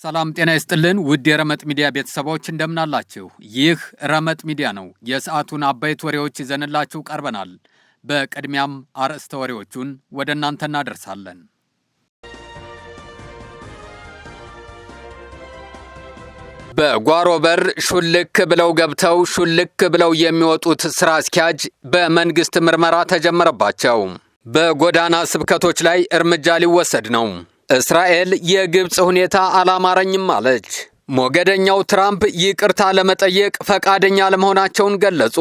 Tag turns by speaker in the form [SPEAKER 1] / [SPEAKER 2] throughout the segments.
[SPEAKER 1] ሰላም ጤና ይስጥልን ውድ የረመጥ ሚዲያ ቤተሰቦች እንደምን አላችሁ? ይህ ረመጥ ሚዲያ ነው። የሰዓቱን አበይት ወሬዎች ይዘንላችሁ ቀርበናል። በቅድሚያም አርዕስተ ወሬዎቹን ወደ እናንተ እናደርሳለን። በጓሮ በር ሹልክ ብለው ገብተው ሹልክ ብለው የሚወጡት ስራ አስኪያጅ በመንግስት ምርመራ ተጀመረባቸው። በጎዳና ስብከቶች ላይ እርምጃ ሊወሰድ ነው። እስራኤል የግብጽ ሁኔታ አላማረኝም አለች። ሞገደኛው ትራምፕ ይቅርታ ለመጠየቅ ፈቃደኛ ለመሆናቸውን ገለጹ።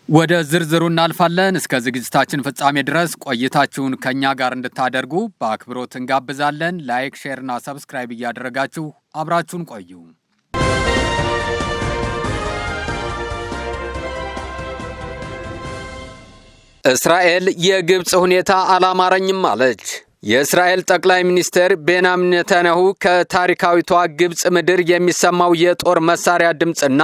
[SPEAKER 1] ወደ ዝርዝሩ እናልፋለን። እስከ ዝግጅታችን ፍጻሜ ድረስ ቆይታችሁን ከኛ ጋር እንድታደርጉ በአክብሮት እንጋብዛለን። ላይክ፣ ሼር እና ሰብስክራይብ እያደረጋችሁ አብራችሁን ቆዩ። እስራኤል የግብጽ ሁኔታ አላማረኝም አለች። የእስራኤል ጠቅላይ ሚኒስትር ቤንያሚን ኔታንያሁ ከታሪካዊቷ ግብጽ ምድር የሚሰማው የጦር መሳሪያ ድምጽና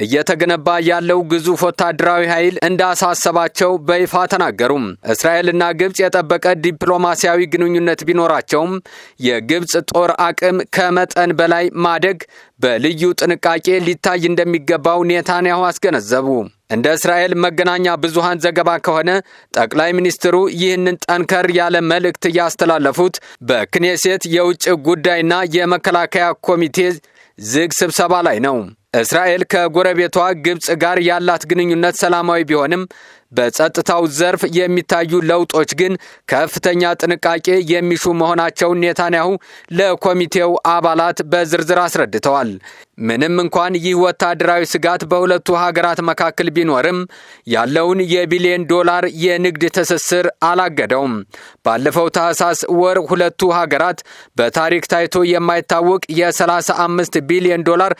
[SPEAKER 1] እየተገነባ ያለው ግዙፍ ወታደራዊ ኃይል እንዳሳሰባቸው በይፋ ተናገሩ። እስራኤልና ግብጽ የጠበቀ ዲፕሎማሲያዊ ግንኙነት ቢኖራቸውም የግብጽ ጦር አቅም ከመጠን በላይ ማደግ በልዩ ጥንቃቄ ሊታይ እንደሚገባው ኔታንያሁ አስገነዘቡ። እንደ እስራኤል መገናኛ ብዙሃን ዘገባ ከሆነ ጠቅላይ ሚኒስትሩ ይህንን ጠንከር ያለ መልእክት ያስተላለፉት በክኔሴት የውጭ ጉዳይና የመከላከያ ኮሚቴ ዝግ ስብሰባ ላይ ነው። እስራኤል ከጎረቤቷ ግብጽ ጋር ያላት ግንኙነት ሰላማዊ ቢሆንም በጸጥታው ዘርፍ የሚታዩ ለውጦች ግን ከፍተኛ ጥንቃቄ የሚሹ መሆናቸውን ኔታንያሁ ለኮሚቴው አባላት በዝርዝር አስረድተዋል። ምንም እንኳን ይህ ወታደራዊ ስጋት በሁለቱ ሀገራት መካከል ቢኖርም ያለውን የቢሊዮን ዶላር የንግድ ትስስር አላገደውም። ባለፈው ታህሳስ ወር ሁለቱ ሀገራት በታሪክ ታይቶ የማይታወቅ የ35 ቢሊዮን ዶላር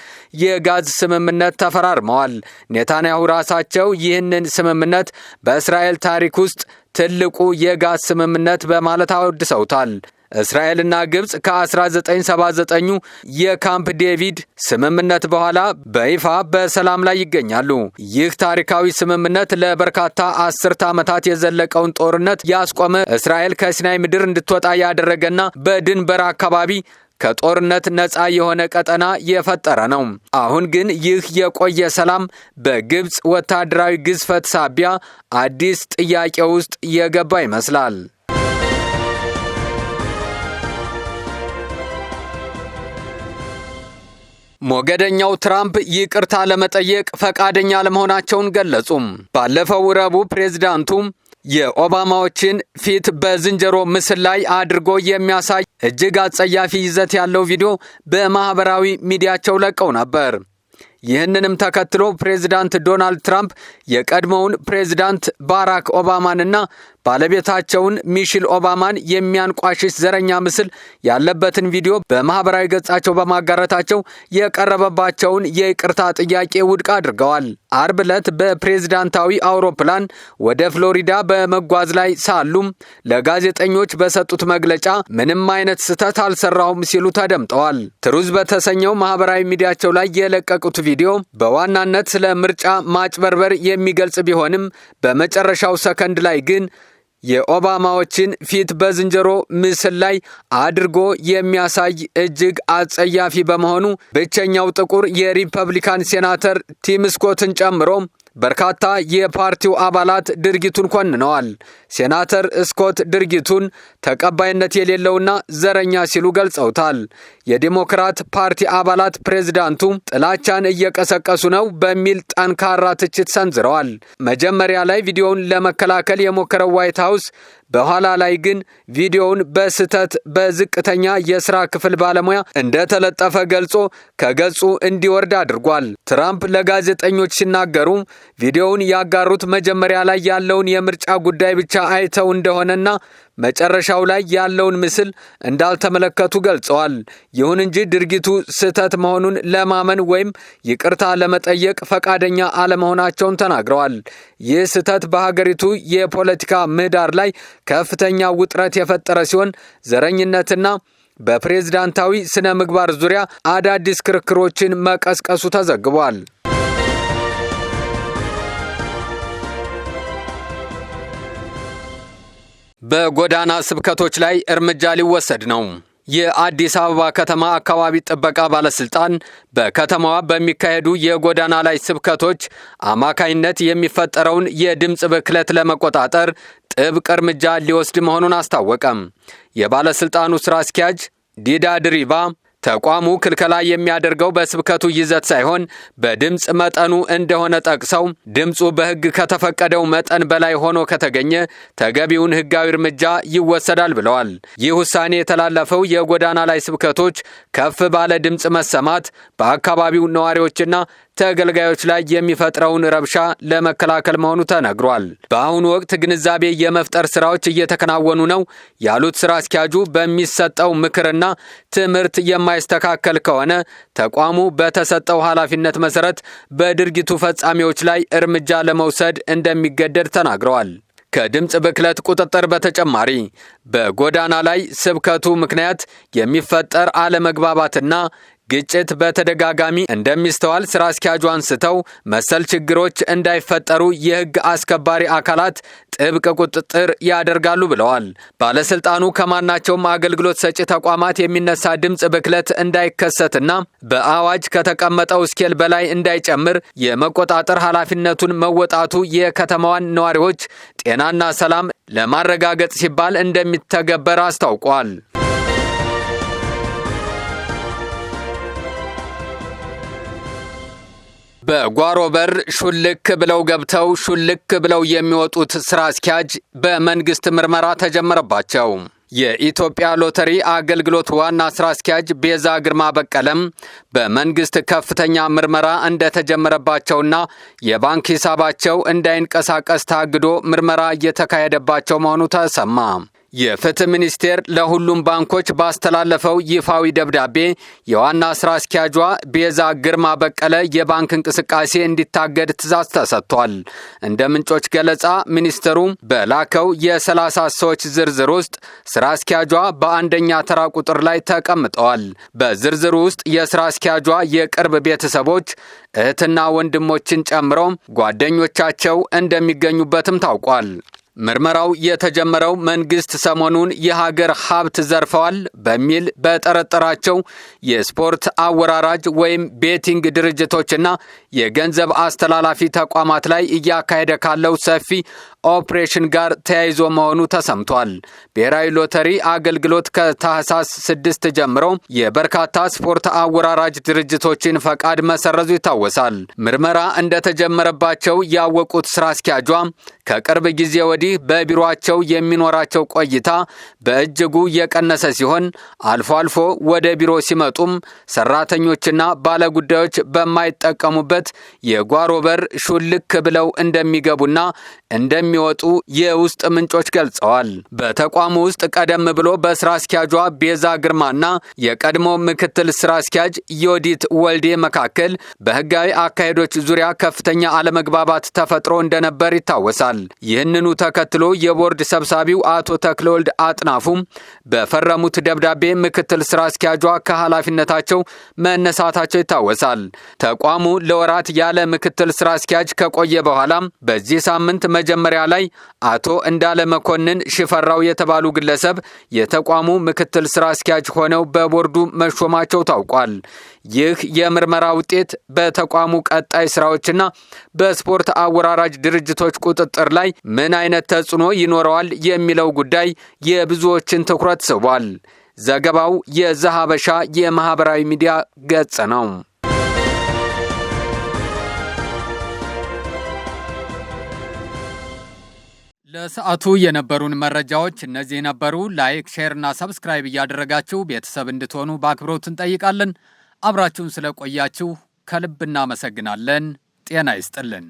[SPEAKER 1] የጋዝ ስምምነት ተፈራርመዋል። ኔታንያሁ ራሳቸው ይህንን ስምምነት በእስራኤል ታሪክ ውስጥ ትልቁ የጋዝ ስምምነት በማለት አወድሰውታል። እስራኤልና ግብጽ ከ1979 የካምፕ ዴቪድ ስምምነት በኋላ በይፋ በሰላም ላይ ይገኛሉ። ይህ ታሪካዊ ስምምነት ለበርካታ አስርተ ዓመታት የዘለቀውን ጦርነት ያስቆመ፣ እስራኤል ከሲናይ ምድር እንድትወጣ ያደረገና በድንበር አካባቢ ከጦርነት ነፃ የሆነ ቀጠና የፈጠረ ነው። አሁን ግን ይህ የቆየ ሰላም በግብጽ ወታደራዊ ግዝፈት ሳቢያ አዲስ ጥያቄ ውስጥ የገባ ይመስላል። ሞገደኛው ትራምፕ ይቅርታ ለመጠየቅ ፈቃደኛ ለመሆናቸውን ገለጹ። ባለፈው ረቡዕ ፕሬዝዳንቱ የኦባማዎችን ፊት በዝንጀሮ ምስል ላይ አድርጎ የሚያሳይ እጅግ አጸያፊ ይዘት ያለው ቪዲዮ በማህበራዊ ሚዲያቸው ለቀው ነበር። ይህንንም ተከትሎ ፕሬዝዳንት ዶናልድ ትራምፕ የቀድሞውን ፕሬዝዳንት ባራክ ኦባማንና ባለቤታቸውን ሚሼል ኦባማን የሚያንቋሽሽ ዘረኛ ምስል ያለበትን ቪዲዮ በማህበራዊ ገጻቸው በማጋራታቸው የቀረበባቸውን የይቅርታ ጥያቄ ውድቅ አድርገዋል። አርብ ዕለት በፕሬዝዳንታዊ አውሮፕላን ወደ ፍሎሪዳ በመጓዝ ላይ ሳሉም ለጋዜጠኞች በሰጡት መግለጫ ምንም አይነት ስህተት አልሰራሁም ሲሉ ተደምጠዋል። ትሩዝ በተሰኘው ማህበራዊ ሚዲያቸው ላይ የለቀቁት ቪዲዮ በዋናነት ስለ ምርጫ ማጭበርበር የሚገልጽ ቢሆንም በመጨረሻው ሰከንድ ላይ ግን የኦባማዎችን ፊት በዝንጀሮ ምስል ላይ አድርጎ የሚያሳይ እጅግ አጸያፊ በመሆኑ ብቸኛው ጥቁር የሪፐብሊካን ሴናተር ቲም ስኮትን ጨምሮ በርካታ የፓርቲው አባላት ድርጊቱን ኮንነዋል። ሴናተር ስኮት ድርጊቱን ተቀባይነት የሌለውና ዘረኛ ሲሉ ገልጸውታል። የዲሞክራት ፓርቲ አባላት ፕሬዝዳንቱ ጥላቻን እየቀሰቀሱ ነው በሚል ጠንካራ ትችት ሰንዝረዋል። መጀመሪያ ላይ ቪዲዮውን ለመከላከል የሞከረው ዋይት ሃውስ በኋላ ላይ ግን ቪዲዮውን በስህተት በዝቅተኛ የሥራ ክፍል ባለሙያ እንደተለጠፈ ገልጾ ከገጹ እንዲወርድ አድርጓል። ትራምፕ ለጋዜጠኞች ሲናገሩ ቪዲዮውን ያጋሩት መጀመሪያ ላይ ያለውን የምርጫ ጉዳይ ብቻ አይተው እንደሆነና መጨረሻው ላይ ያለውን ምስል እንዳልተመለከቱ ገልጸዋል። ይሁን እንጂ ድርጊቱ ስህተት መሆኑን ለማመን ወይም ይቅርታ ለመጠየቅ ፈቃደኛ አለመሆናቸውን ተናግረዋል። ይህ ስህተት በሀገሪቱ የፖለቲካ ምህዳር ላይ ከፍተኛ ውጥረት የፈጠረ ሲሆን ዘረኝነትና በፕሬዝዳንታዊ ስነ ምግባር ዙሪያ አዳዲስ ክርክሮችን መቀስቀሱ ተዘግቧል። በጎዳና ስብከቶች ላይ እርምጃ ሊወሰድ ነው። የአዲስ አበባ ከተማ አካባቢ ጥበቃ ባለስልጣን በከተማዋ በሚካሄዱ የጎዳና ላይ ስብከቶች አማካይነት የሚፈጠረውን የድምፅ ብክለት ለመቆጣጠር ጥብቅ እርምጃ ሊወስድ መሆኑን አስታወቀም። የባለስልጣኑ ስራ አስኪያጅ ዲዳ ድሪባ ተቋሙ ክልከላ የሚያደርገው በስብከቱ ይዘት ሳይሆን በድምፅ መጠኑ እንደሆነ ጠቅሰው ድምፁ በሕግ ከተፈቀደው መጠን በላይ ሆኖ ከተገኘ ተገቢውን ሕጋዊ እርምጃ ይወሰዳል ብለዋል። ይህ ውሳኔ የተላለፈው የጎዳና ላይ ስብከቶች ከፍ ባለ ድምፅ መሰማት በአካባቢው ነዋሪዎችና ተገልጋዮች ላይ የሚፈጥረውን ረብሻ ለመከላከል መሆኑ ተነግሯል። በአሁኑ ወቅት ግንዛቤ የመፍጠር ስራዎች እየተከናወኑ ነው ያሉት ስራ አስኪያጁ በሚሰጠው ምክርና ትምህርት የማይስተካከል ከሆነ ተቋሙ በተሰጠው ኃላፊነት መሰረት በድርጊቱ ፈጻሚዎች ላይ እርምጃ ለመውሰድ እንደሚገደድ ተናግረዋል። ከድምፅ ብክለት ቁጥጥር በተጨማሪ በጎዳና ላይ ስብከቱ ምክንያት የሚፈጠር አለመግባባትና ግጭት በተደጋጋሚ እንደሚስተዋል ስራ አስኪያጁ አንስተው መሰል ችግሮች እንዳይፈጠሩ የሕግ አስከባሪ አካላት ጥብቅ ቁጥጥር ያደርጋሉ ብለዋል። ባለስልጣኑ ከማናቸውም አገልግሎት ሰጪ ተቋማት የሚነሳ ድምፅ ብክለት እንዳይከሰትና በአዋጅ ከተቀመጠው ስኬል በላይ እንዳይጨምር የመቆጣጠር ኃላፊነቱን መወጣቱ የከተማዋን ነዋሪዎች ጤናና ሰላም ለማረጋገጥ ሲባል እንደሚተገበር አስታውቋል። በጓሮ በር ሹልክ ብለው ገብተው ሹልክ ብለው የሚወጡት ስራ አስኪያጅ በመንግስት ምርመራ ተጀመረባቸው። የኢትዮጵያ ሎተሪ አገልግሎት ዋና ስራ አስኪያጅ ቤዛ ግርማ በቀለም በመንግስት ከፍተኛ ምርመራ እንደተጀመረባቸውና የባንክ ሂሳባቸው እንዳይንቀሳቀስ ታግዶ ምርመራ እየተካሄደባቸው መሆኑ ተሰማ። የፍትህ ሚኒስቴር ለሁሉም ባንኮች ባስተላለፈው ይፋዊ ደብዳቤ የዋና ስራ አስኪያጇ ቤዛ ግርማ በቀለ የባንክ እንቅስቃሴ እንዲታገድ ትዕዛዝ ተሰጥቷል። እንደ ምንጮች ገለጻ ሚኒስትሩ በላከው የ30 ሰዎች ዝርዝር ውስጥ ስራ አስኪያጇ በአንደኛ ተራ ቁጥር ላይ ተቀምጠዋል። በዝርዝሩ ውስጥ የስራ አስኪያጇ የቅርብ ቤተሰቦች እህትና ወንድሞችን ጨምሮ ጓደኞቻቸው እንደሚገኙበትም ታውቋል። ምርመራው የተጀመረው መንግስት ሰሞኑን የሀገር ሀብት ዘርፈዋል በሚል በጠረጠራቸው የስፖርት አወራራጅ ወይም ቤቲንግ ድርጅቶችና የገንዘብ አስተላላፊ ተቋማት ላይ እያካሄደ ካለው ሰፊ ኦፕሬሽን ጋር ተያይዞ መሆኑ ተሰምቷል። ብሔራዊ ሎተሪ አገልግሎት ከታህሳስ 6 ጀምሮ የበርካታ ስፖርት አወራራጅ ድርጅቶችን ፈቃድ መሰረዙ ይታወሳል። ምርመራ እንደተጀመረባቸው ያወቁት ስራ አስኪያጇ ከቅርብ ጊዜ ወዲህ በቢሮአቸው የሚኖራቸው ቆይታ በእጅጉ የቀነሰ ሲሆን አልፎ አልፎ ወደ ቢሮ ሲመጡም ሰራተኞችና ባለጉዳዮች በማይጠቀሙበት የጓሮ በር ሹልክ ብለው እንደሚገቡና እንደሚወጡ የውስጥ ምንጮች ገልጸዋል። በተቋሙ ውስጥ ቀደም ብሎ በስራ አስኪያጇ ቤዛ ግርማና የቀድሞ ምክትል ስራ አስኪያጅ ዮዲት ወልዴ መካከል በህጋዊ አካሄዶች ዙሪያ ከፍተኛ አለመግባባት ተፈጥሮ እንደነበር ይታወሳል። ይህንኑ ተከትሎ የቦርድ ሰብሳቢው አቶ ተክለወልድ አጥናፉም በፈረሙት ደብዳቤ ምክትል ስራ አስኪያጇ ከኃላፊነታቸው መነሳታቸው ይታወሳል። ተቋሙ ለወራት ያለ ምክትል ስራ አስኪያጅ ከቆየ በኋላም በዚህ ሳምንት መጀመሪያ ላይ አቶ እንዳለ መኮንን ሽፈራው የተባሉ ግለሰብ የተቋሙ ምክትል ስራ አስኪያጅ ሆነው በቦርዱ መሾማቸው ታውቋል። ይህ የምርመራ ውጤት በተቋሙ ቀጣይ ስራዎችና በስፖርት አወራራጅ ድርጅቶች ቁጥጥር ላይ ምን አይነት ተጽዕኖ ይኖረዋል የሚለው ጉዳይ የብዙዎችን ትኩረት ስቧል። ዘገባው የዘሐበሻ የማህበራዊ ሚዲያ ገጽ ነው። ለሰዓቱ የነበሩን መረጃዎች እነዚህ ነበሩ። ላይክ፣ ሼር እና ሰብስክራይብ እያደረጋችሁ ቤተሰብ እንድትሆኑ በአክብሮት እንጠይቃለን። አብራችሁን ስለቆያችሁ ከልብ እናመሰግናለን። ጤና ይስጥልን።